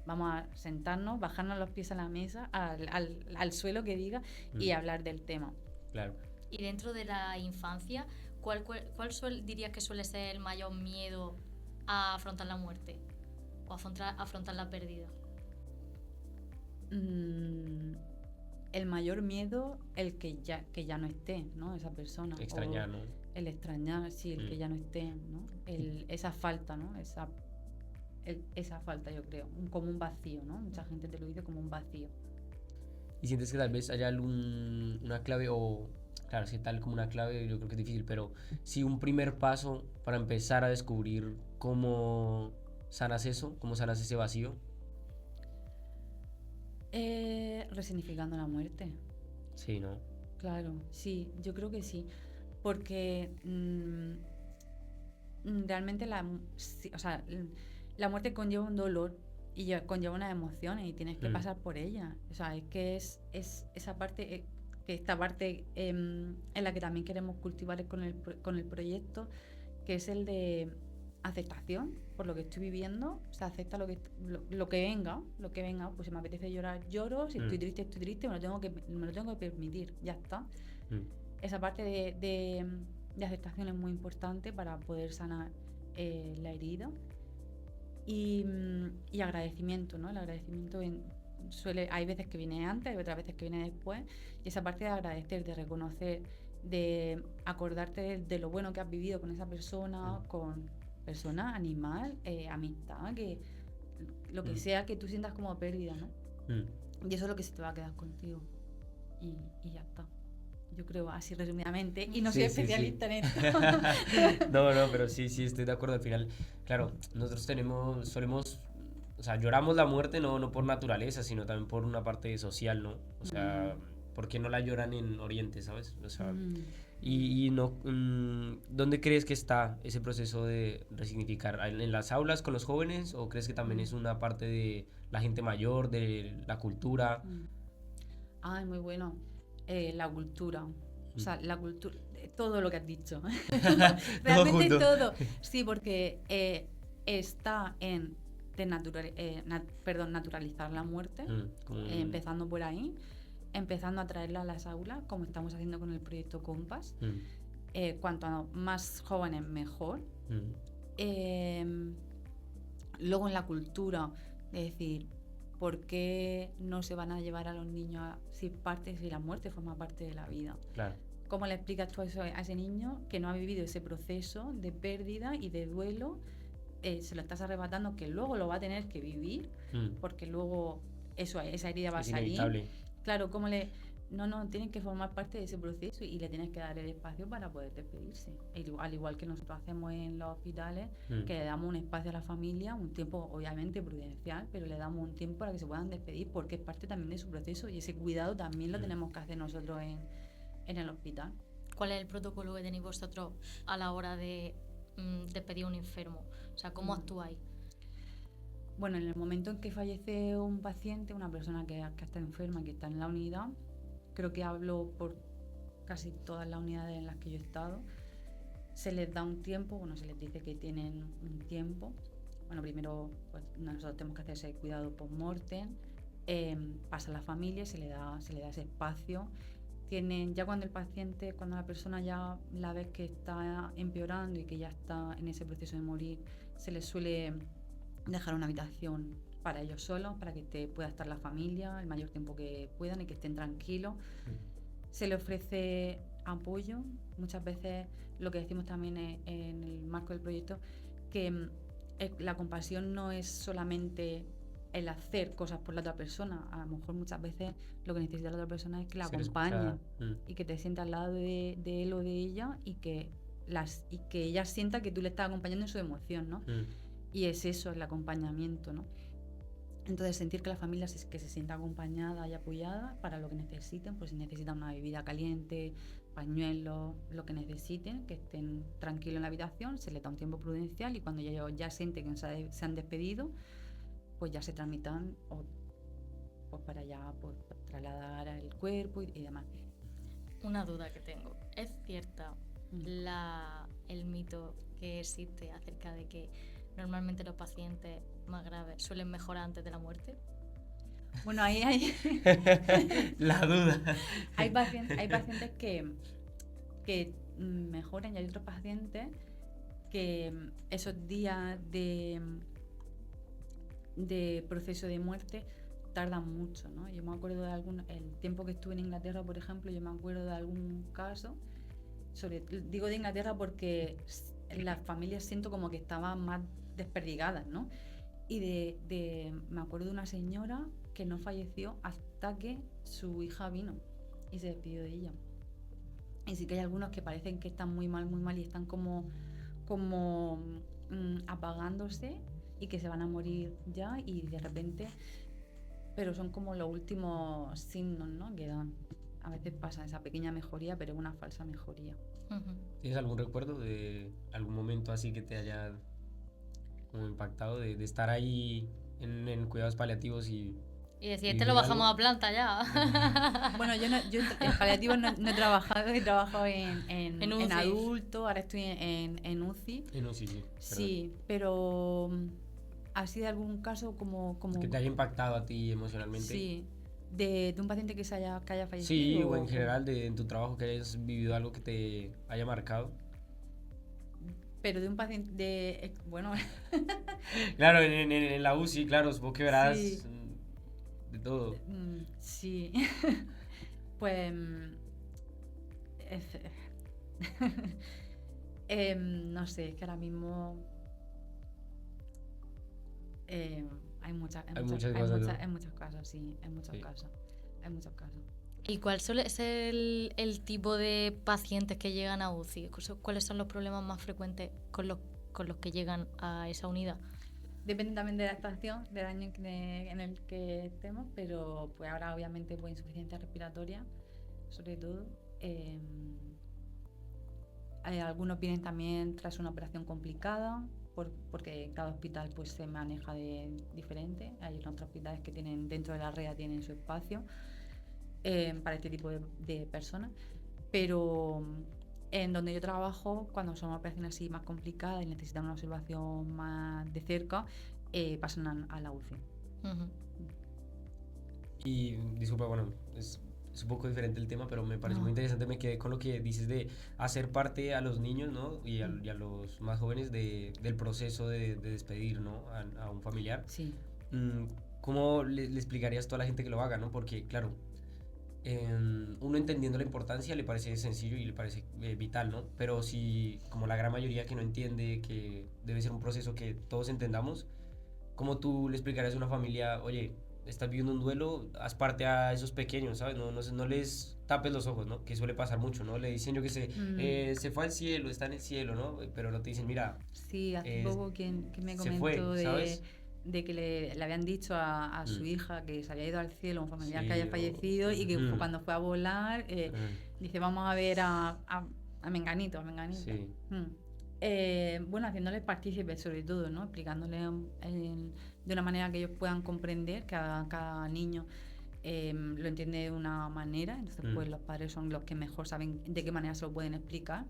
vamos a sentarnos, bajarnos los pies a la mesa, al suelo que diga, y hablar del tema. Claro. Y dentro de la infancia, ¿cuál dirías que suele ser el mayor miedo a afrontar la muerte? O afrontar la pérdida. El mayor miedo, el que ya no esté, ¿no? Esa persona. Extrañar, ¿no? El extrañar, sí, el que ya no esté, ¿no? Esa falta, ¿no? Esa falta, yo creo, como un vacío, ¿no? Mucha gente te lo dice como un vacío. ¿Y sientes que tal vez haya una clave o... Claro, si tal como una clave yo creo que es difícil, pero sí un primer paso para empezar a descubrir cómo sanas eso, cómo sanas ese vacío? Resignificando la muerte. Sí, ¿no? Claro, sí, yo creo que sí. Porque realmente la muerte conlleva un dolor y conlleva unas emociones y tienes que pasar por ella. O sea, es que es esa parte, que esta parte en la que también queremos cultivar con el proyecto, que es el de aceptación por lo que estoy viviendo. O sea, acepta lo que venga, pues si me apetece llorar, lloro, si estoy triste, me lo tengo que permitir, ya está. esa parte de aceptación es muy importante para poder sanar la herida. Y agradecimiento, ¿no? El agradecimiento hay veces que viene antes, hay otras veces que viene después. Y esa parte de agradecer, de reconocer, de acordarte de lo bueno que has vivido con esa persona, con persona, animal, amistad, que lo que sea que tú sientas como pérdida, ¿no? Y eso es lo que se te va a quedar contigo. Y ya está. Yo creo así resumidamente, y no soy especialista en esto. No, pero sí, estoy de acuerdo. Al final, claro, nosotros solemos, o sea, lloramos la muerte no por naturaleza, sino también por una parte social, ¿no? O sea, ¿por qué no la lloran en Oriente, sabes? O sea, y no, ¿dónde crees que está ese proceso de resignificar? ¿En las aulas con los jóvenes o crees que también es una parte de la gente mayor, de la cultura? Ay, muy bueno. La cultura. O sea, la cultura, todo lo que has dicho. Realmente todo. Sí, porque está en naturalizar la muerte, empezando por ahí, empezando a traerla a las aulas, como estamos haciendo con el proyecto Compass. Cuanto más jóvenes, mejor. Luego en la cultura, es decir, ¿por qué no se van a llevar a los niños si la muerte forma parte de la vida? Claro. ¿Cómo le explicas tú eso a ese niño que no ha vivido ese proceso de pérdida y de duelo? Se lo estás arrebatando, que luego lo va a tener que vivir, porque luego esa herida va a salir. Inevitable. Claro, ¿cómo le...? No, tienen que formar parte de ese proceso y le tienes que dar el espacio para poder despedirse. Al igual que nosotros hacemos en los hospitales, que le damos un espacio a la familia, un tiempo obviamente prudencial, pero le damos un tiempo para que se puedan despedir porque es parte también de su proceso y ese cuidado también lo tenemos que hacer nosotros en el hospital. ¿Cuál es el protocolo que tenéis vosotros a la hora de despedir a un enfermo? O sea, ¿cómo actuáis? Bueno, en el momento en que fallece un paciente, una persona que está enferma, que está en la unidad, creo que hablo por casi todas las unidades en las que yo he estado, se les da un tiempo, se les dice que tienen un tiempo. Bueno, primero pues, nosotros tenemos que hacer ese cuidado post-mortem, pasa a la familia, se le da ese espacio. Ya cuando la persona ya la ves que está empeorando y que ya está en ese proceso de morir, se les suele dejar una habitación para ellos solos, para que pueda estar la familia el mayor tiempo que puedan y que estén tranquilos. Se le ofrece apoyo. Muchas veces lo que decimos también en el marco del proyecto, que la compasión no es solamente el hacer cosas por la otra persona. A lo mejor muchas veces lo que necesita la otra persona es que la acompañe y que te sienta al lado de él o de ella y que ella sienta que tú le estás acompañando en su emoción, ¿no? Y es eso, el acompañamiento, ¿no? Entonces sentir que la familia que se sienta acompañada y apoyada para lo que necesiten, pues si necesitan una bebida caliente, pañuelos, lo que necesiten, que estén tranquilos en la habitación, se les da un tiempo prudencial y cuando ellos ya sienten que se han despedido, pues ya se tramitan pues para ya pues, trasladar el cuerpo y demás. Una duda que tengo, ¿es cierta el mito que existe acerca de que normalmente los pacientes más graves suelen mejorar antes de la muerte? Bueno, ahí hay la duda. Hay pacientes que mejoran y hay otros pacientes que esos días de proceso de muerte tardan mucho, ¿no? Yo me acuerdo el tiempo que estuve en Inglaterra, por ejemplo, yo me acuerdo de algún caso, digo de Inglaterra porque las familias siento como que estaban más desperdigadas, ¿no? Y me acuerdo de una señora que no falleció hasta que su hija vino y se despidió de ella. Y sí que hay algunos que parecen que están muy mal y están como apagándose y que se van a morir ya y de repente, pero son como los últimos signos, ¿no? Que dan. A veces pasa esa pequeña mejoría, pero es una falsa mejoría. ¿Tienes algún recuerdo de algún momento así que te haya como impactado de estar ahí en cuidados paliativos y decir, te lo bajamos a planta ya? Bueno, yo en paliativos no he trabajado, he trabajado en adulto, ahora estoy en UCI. En UCI, sí. Sí, pero ¿ha sido algún caso como que te haya impactado a ti emocionalmente? Sí, De un paciente que haya fallecido. Sí, o en general en tu trabajo que hayas vivido algo que te haya marcado. Pero de un paciente bueno, Claro, en la UCI, claro, supongo que verás Sí. de todo. Sí. Pues es- no sé, es que ahora mismo hay muchas, Hay muchas cosas, ¿no? hay muchos casos, sí, hay muchos Sí. casos, hay muchos casos. ¿Y cuál suele ser el tipo de pacientes que llegan a UCI? ¿Cuáles son los problemas más frecuentes con los que llegan a esa unidad? Depende también de la estación, del año en el que estemos, pero pues ahora obviamente pues insuficiencia respiratoria, sobre todo. Algunos vienen también tras una operación complicada, porque cada hospital pues se maneja de diferente. Hay otros hospitales que tienen dentro de la red tienen su espacio para este tipo de personas, pero en donde yo trabajo, cuando son operaciones así más complicadas y necesitan una observación más de cerca, pasan a la UCI. Ujú. Y disculpa, bueno, es un poco diferente el tema, pero me parece No. muy interesante. Me quedé con lo que dices de hacer parte a los niños, ¿no? Y a los más jóvenes del proceso de despedir, ¿no? A un familiar. Sí. ¿Cómo le explicarías a toda la gente que lo haga, ¿no? Porque, claro, uno entendiendo la importancia le parece sencillo y le parece vital, ¿no? Pero si, como la gran mayoría que no entiende que debe ser un proceso que todos entendamos, ¿cómo tú le explicarías a una familia, oye, estás viviendo un duelo, haz parte a esos pequeños, ¿sabes? No les tapes los ojos, ¿no? Que suele pasar mucho, ¿no? Le dicen, yo qué sé, se fue al cielo, está en el cielo, ¿no? Pero no te dicen, mira, Sí, hace eh, poco que me se comentó fue, ¿sabes? de que le habían dicho a su hija que se había ido al cielo, un familiar que Sí, haya fallecido, y que cuando fue a volar, dice, vamos a ver a Menganito, a Menganito. Sí. Bueno, haciéndoles partícipes sobre todo, ¿no? Explicándoles de una manera que ellos puedan comprender, que cada niño lo entiende de una manera, entonces pues los padres son los que mejor saben de qué manera se lo pueden explicar.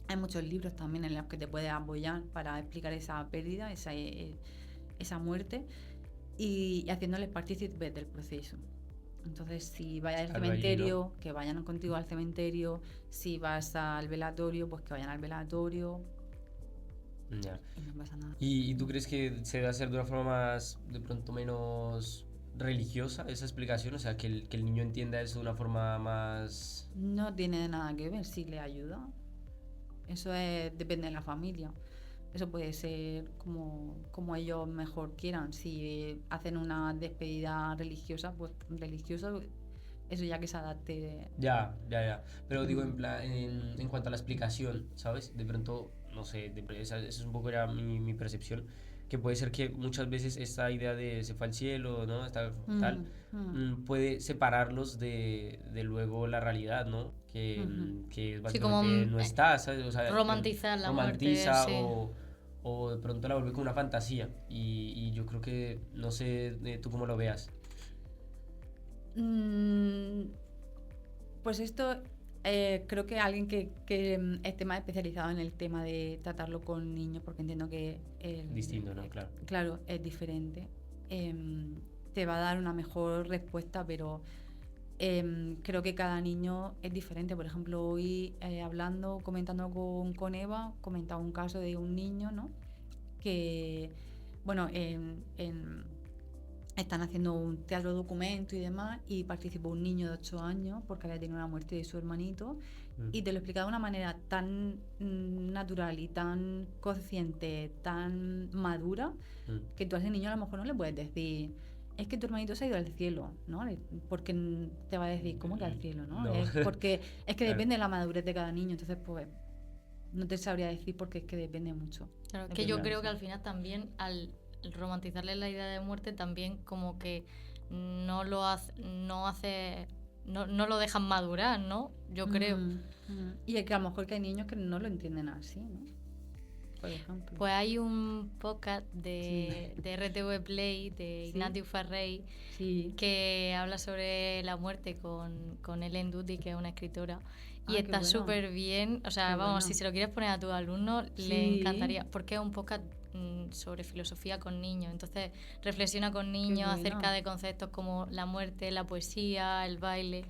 Hay muchos libros también en los que te puedes apoyar para explicar esa pérdida, esa muerte, y haciéndoles partícipes del proceso. Entonces, si vas al cementerio, que vayan contigo al cementerio. Si vas al velatorio, pues que vayan al velatorio. Ya. Y no pasa nada. ¿Y tú crees que se debe hacer de una forma más, de pronto menos religiosa esa explicación? O sea, que el niño entienda eso de una forma más... No tiene nada que ver si le ayuda. Eso depende de la familia. Eso puede ser como ellos mejor quieran. Si hacen una despedida religiosa, pues religiosa, eso ya que se adapte. Ya. Pero digo, en cuanto a la explicación, ¿sabes? De pronto, no sé, esa es un poco ya mi percepción, que puede ser que muchas veces esta idea de se fue al cielo, ¿no? Puede separarlos de luego la realidad, ¿no? Que Sí, básicamente como no está, ¿sabes? O sea, romantizar la romantiza muerte, sí. o de pronto la vuelve como una fantasía. Y yo creo que, no sé, tú cómo lo veas. Pues esto creo que alguien que esté más especializado en el tema de tratarlo con niños, porque entiendo que Distinto, ¿no? Claro. Claro, es diferente. Te va a dar una mejor respuesta, pero creo que cada niño es diferente. Por ejemplo, hoy comentando con Eva, comentaba un caso de un niño, ¿no? Que, bueno, están haciendo un teatro documento y demás, y participó un niño de 8 años porque había tenido la muerte de su hermanito, y te lo explicaba de una manera tan natural y tan consciente, tan madura, que tú a ese niño a lo mejor no le puedes decir, es que tu hermanito se ha ido al cielo, ¿no? Porque te va a decir, ¿cómo que al cielo, no? No. Porque es que Claro. depende de la madurez de cada niño, entonces pues no te sabría decir porque es que depende mucho. Claro, que Depende yo mucho. creo que al final también al romantizarle la idea de muerte también como que no lo dejan madurar, ¿no? Yo creo. Y es que a lo mejor que hay niños que no lo entienden así, ¿no? Por ejemplo. Pues hay un podcast de RTV Play de Ignatius Farrell Sí. que habla sobre la muerte con Ellen Dutty, que es una escritora, Y Ah, qué está bueno. súper bien, o sea, Qué vamos, bueno. si se lo quieres poner a tus alumnos, Sí. le encantaría, porque es un podcast sobre filosofía con niños, entonces reflexiona con niños bueno. acerca de conceptos como la muerte, la poesía, el baile,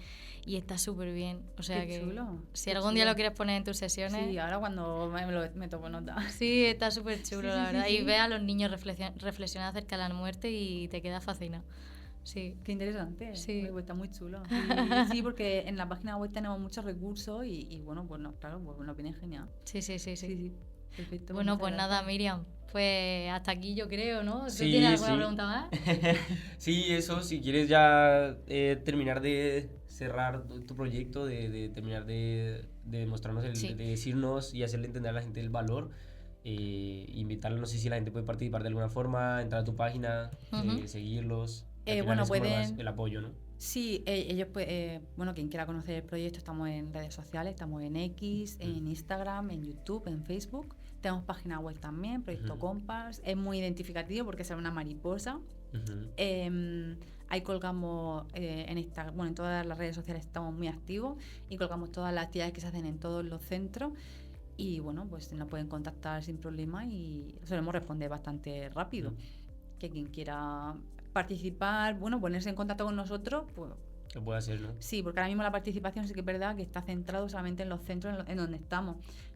y está súper bien, o sea Qué que chulo, si qué algún día chulo. lo quieres poner en tus sesiones, Sí, ahora cuando me tomo nota. sí, está súper chulo, Sí, la sí, verdad, sí, y sí. ve a los niños reflexionar acerca de la muerte y te quedas fascinado, sí. Qué interesante. Sí. Oye, pues está muy chulo. Sí, porque en la página web tenemos muchos recursos y bueno, pues no, claro, pues nos viene genial. Sí, sí, sí, sí. Sí, perfecto. Bueno, muchas pues nada, gracias. Miriam, pues hasta aquí yo creo, ¿no? ¿Tú Sí, tienes alguna sí. pregunta más? Sí, eso, si quieres ya terminar de cerrar tu proyecto, de terminar de mostrarnos, Sí. de decirnos y hacerle entender a la gente el valor, invitarle, no sé si la gente puede participar de alguna forma, entrar a tu página, Ujú. seguirlos. Al final Bueno, es como pueden... el apoyo, ¿no? Sí, ellos pues, bueno, quien quiera conocer el proyecto, estamos en redes sociales, estamos en X, en Instagram, en YouTube, en Facebook. Tenemos página web también, Proyecto Ujú. Compass. Es muy identificativo porque es una mariposa. Ujú. Ahí colgamos en Instagram, bueno, en todas las redes sociales estamos muy activos y colgamos todas las actividades que se hacen en todos los centros. Y bueno, pues nos pueden contactar sin problema y solemos responder bastante rápido. Que quien quiera participar, bueno, ponerse en contacto con nosotros, pues Lo puede hacer, ¿no? sí, porque ahora mismo la participación sí que es verdad que está centrado solamente en los centros en donde estamos.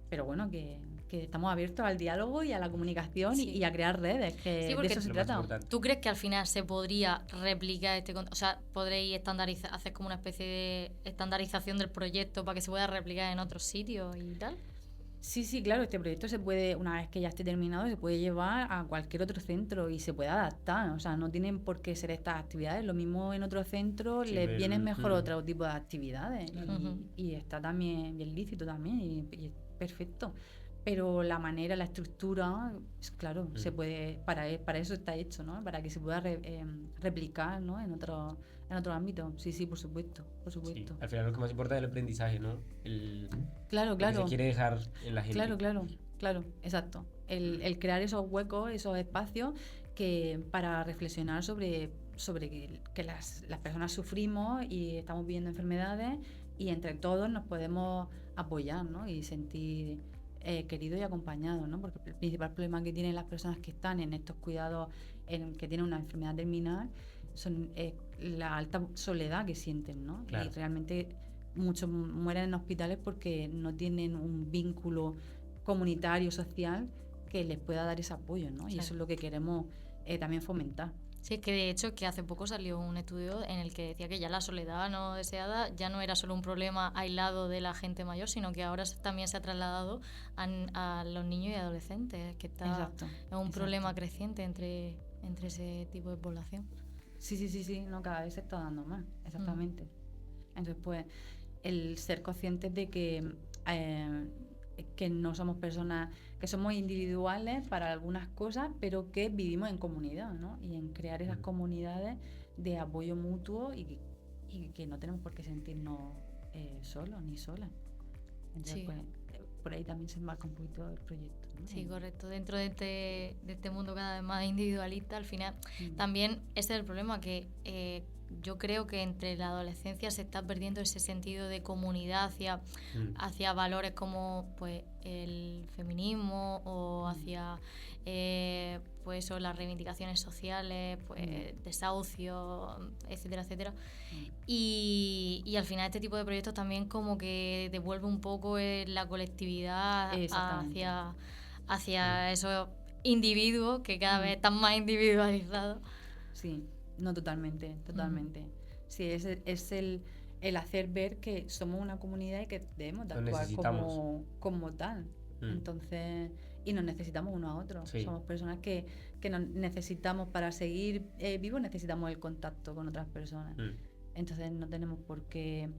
Pero bueno, que estamos abiertos al diálogo y a la comunicación Sí. y a crear redes, que Sí, de porque eso se Lo más trata. importante. ¿Tú crees que al final se podría replicar o sea, podréis estandarizar, hacer como una especie de estandarización del proyecto para que se pueda replicar en otros sitios y tal? Sí, claro, este proyecto se puede, una vez que ya esté terminado, se puede llevar a cualquier otro centro y se puede adaptar. O sea, no tienen por qué ser estas actividades. Lo mismo en otro centro Sí, les vienen mejor ujú. otro tipo de actividades. Ujú. Y está también bien lícito también y es perfecto. Pero la manera, la estructura, claro, se puede, para eso está hecho, ¿no? Para que se pueda replicar, ¿no? En otro ámbito. Sí, por supuesto, por Sí, supuesto. al final lo que más importa es el aprendizaje, ¿no? Claro, Lo que claro. se quiere dejar en la gente. Claro, exacto. El crear esos huecos, esos espacios que para reflexionar sobre que las personas sufrimos y estamos viviendo enfermedades y entre todos nos podemos apoyar, ¿no? Y sentir queridos y acompañados, ¿no? Porque el principal problema que tienen las personas que están en estos cuidados, que tienen una enfermedad terminal, son la alta soledad que sienten, ¿no? Claro. Y realmente muchos mueren en hospitales porque no tienen un vínculo comunitario, social, que les pueda dar ese apoyo, ¿no? Y Claro. eso es lo que queremos también fomentar. Sí, es que de hecho que hace poco salió un estudio en el que decía que ya la soledad no deseada ya no era solo un problema aislado de la gente mayor, sino que ahora también se ha trasladado a los niños y adolescentes, que está Exacto, es un exacto. problema creciente entre ese tipo de población. Sí, no, cada vez se está dando más, exactamente. Entonces, pues, el ser conscientes de que no somos personas, que somos individuales para algunas cosas, pero que vivimos en comunidad, ¿no? Y en crear esas comunidades de apoyo mutuo y que no tenemos por qué sentirnos solos ni solas. Entonces, Sí. pues, por ahí también se enmarca un poquito el proyecto, ¿no? Sí, correcto. Dentro de este mundo cada vez más individualista, al final Mm. también ese es el problema, que yo creo que entre la adolescencia se está perdiendo ese sentido de comunidad hacia valores como pues el feminismo o hacia pues eso, las reivindicaciones sociales, pues desahucio, etcétera, etcétera. Y al final este tipo de proyectos también como que devuelve un poco la colectividad Exactamente. hacia esos individuos que cada vez están más individualizados. Sí, no, totalmente. Sí, es el hacer ver que somos una comunidad y que debemos de Nos actuar necesitamos. como tal. Entonces, y nos necesitamos uno a otro. Sí. Somos personas que nos necesitamos para seguir vivos, necesitamos el contacto con otras personas. Entonces no tenemos por qué,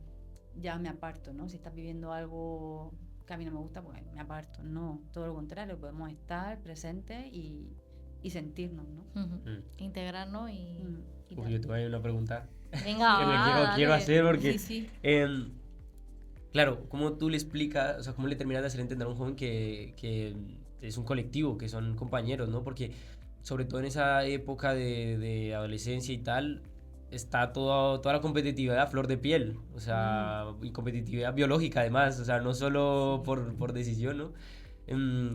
ya me aparto, ¿no? Si estás viviendo algo que a mí no me gusta, pues me aparto. No, todo lo contrario, podemos estar presentes y sentirnos, ¿no? Integrarnos y Uf, tal. yo tengo ahí una pregunta Venga, que va, quiero dale. hacer porque Sí. claro, ¿cómo tú le explicas, o sea, cómo le terminas de hacer entender a un joven que es un colectivo, que son compañeros, ¿no? Porque sobre todo en esa época de adolescencia y tal, está toda la competitividad a flor de piel, o sea, y competitividad biológica además, o sea, no solo por decisión, ¿no?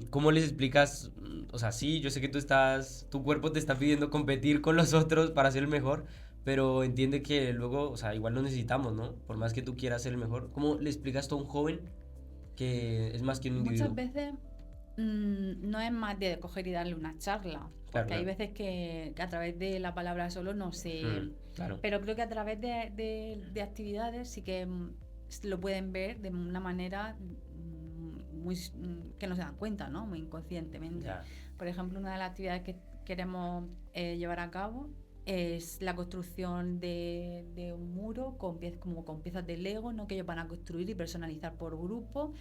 ¿Cómo les explicas? O sea, sí, yo sé que tu cuerpo te está pidiendo competir con los otros para ser el mejor, pero entiende que luego, o sea, igual lo necesitamos, ¿no? Por más que tú quieras ser el mejor. ¿Cómo le explicas tú a un joven que es más que un individuo? Muchas veces no es más de coger y darle una charla, porque hay claro. veces que a través de la palabra solo no se... Claro, Pero creo que a través de actividades sí que lo pueden ver de una manera que no se dan cuenta, ¿no? Muy inconscientemente. ya, Por ejemplo, una de las actividades que queremos llevar a cabo es la construcción de un muro como con piezas de Lego, ¿no? Que ellos van a construir y personalizar por grupo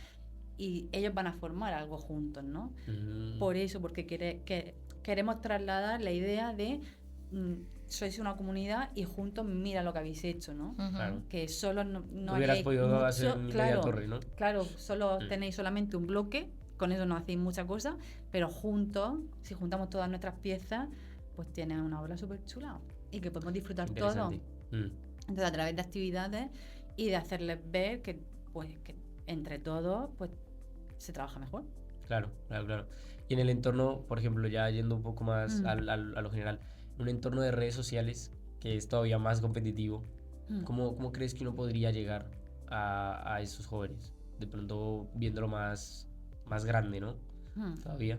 y ellos van a formar algo juntos, ¿no? Por eso, porque queremos trasladar la idea de sois una comunidad y juntos mira lo que habéis hecho, ¿no? claro. Que solo no Hubieras haréis podido hacer mucho, mi claro, media torre, ¿no? claro, solo tenéis solamente un bloque, con eso no hacéis mucha cosa, pero juntos, si juntamos todas nuestras piezas, pues tienen una obra súper chula y que podemos disfrutar todos. Interesante. Entonces, a través de actividades y de hacerles ver que, pues, que entre todos pues, se trabaja mejor. Claro. Y en el entorno, por ejemplo, ya yendo un poco más a lo general, en un entorno de redes sociales que es todavía más competitivo, ¿cómo crees que uno podría llegar a esos jóvenes? De pronto viéndolo más grande, ¿no? Todavía.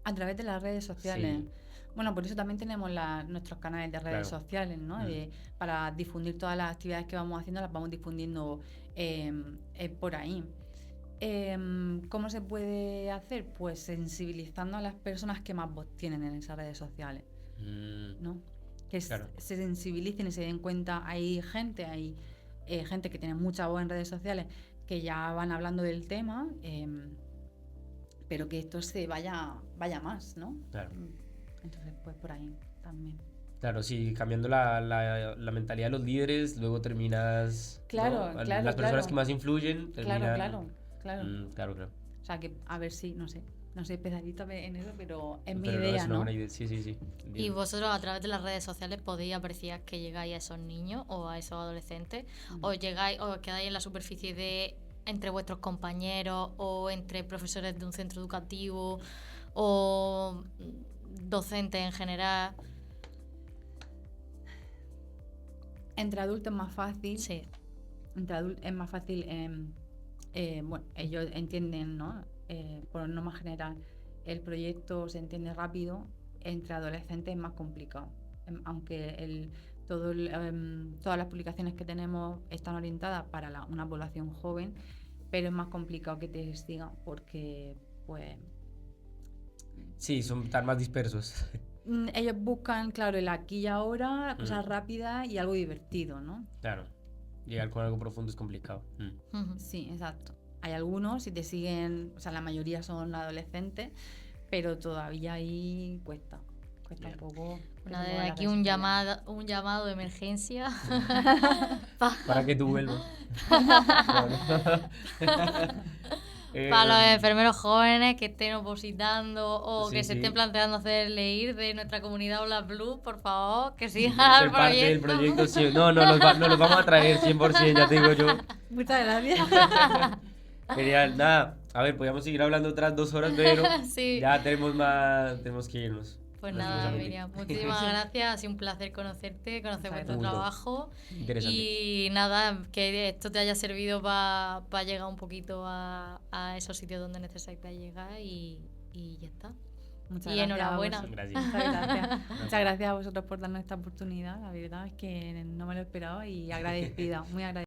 A través de las redes sociales. Sí. Bueno, por eso también tenemos nuestros canales de redes Claro. sociales, ¿no? Para difundir todas las actividades que vamos haciendo, las vamos difundiendo por ahí. ¿Cómo se puede hacer? Pues sensibilizando a las personas que más voz tienen en esas redes sociales, ¿no? Que Claro. se sensibilicen y se den cuenta. Hay gente que tiene mucha voz en redes sociales que ya van hablando del tema, pero que esto se vaya más, ¿no? Claro. Entonces, pues por ahí también. Claro, sí, cambiando la mentalidad de los líderes, luego terminas... Claro, ¿no? claro, Las personas claro. que más influyen terminan... Claro. Claro. O sea, que a ver si, no sé especialista en eso, pero es mi Pero no, idea, es una ¿no? buena idea. Sí. ¿Y Entiendo. vosotros a través de las redes sociales podéis apreciar que llegáis a esos niños o a esos adolescentes? ¿O llegáis o quedáis en la superficie de entre vuestros compañeros o entre profesores de un centro educativo o docentes en general? Entre adultos es más fácil. Sí. Entre adultos es más fácil. Bueno, ellos entienden, ¿no? Por norma general, el proyecto se entiende rápido. Entre adolescentes es más complicado. Aunque todas las publicaciones que tenemos están orientadas para una población joven, pero es más complicado que te sigan porque, pues... Sí, están más dispersos. Ellos buscan, claro, el aquí y ahora, cosas rápidas y algo divertido, ¿no? Claro. Llegar con algo profundo es complicado. Sí, exacto. Hay algunos, si te siguen, o sea, la mayoría son adolescentes, pero todavía ahí cuesta un poco. Desde aquí un llamado de emergencia. Para que tú vuelvas. Para los enfermeros jóvenes que estén opositando o Sí, que se sí. estén planteando hacerle ir de nuestra comunidad Ola Blue, por favor, que sigan Ser al parte del proyecto. proyecto, sí. No, nos los vamos a traer 100%, ya te digo yo. Muchas gracias. Genial, nada. A ver, podríamos seguir hablando otras 2 horas, pero Sí. ya tenemos que irnos. Pues nada, lastimosamente. Miriam, muchísimas gracias. Ha sido un placer conocerte, conocer Muchas vuestro gracias. trabajo. Interesante. Y nada, que esto te haya servido para llegar un poquito a esos sitios donde necesitas llegar y ya está. Muchas Y gracias enhorabuena. a vosotros. Gracias. Muchas gracias. Muchas gracias a vosotros por darnos esta oportunidad. La verdad es que no me lo esperaba y agradecida, muy agradecida.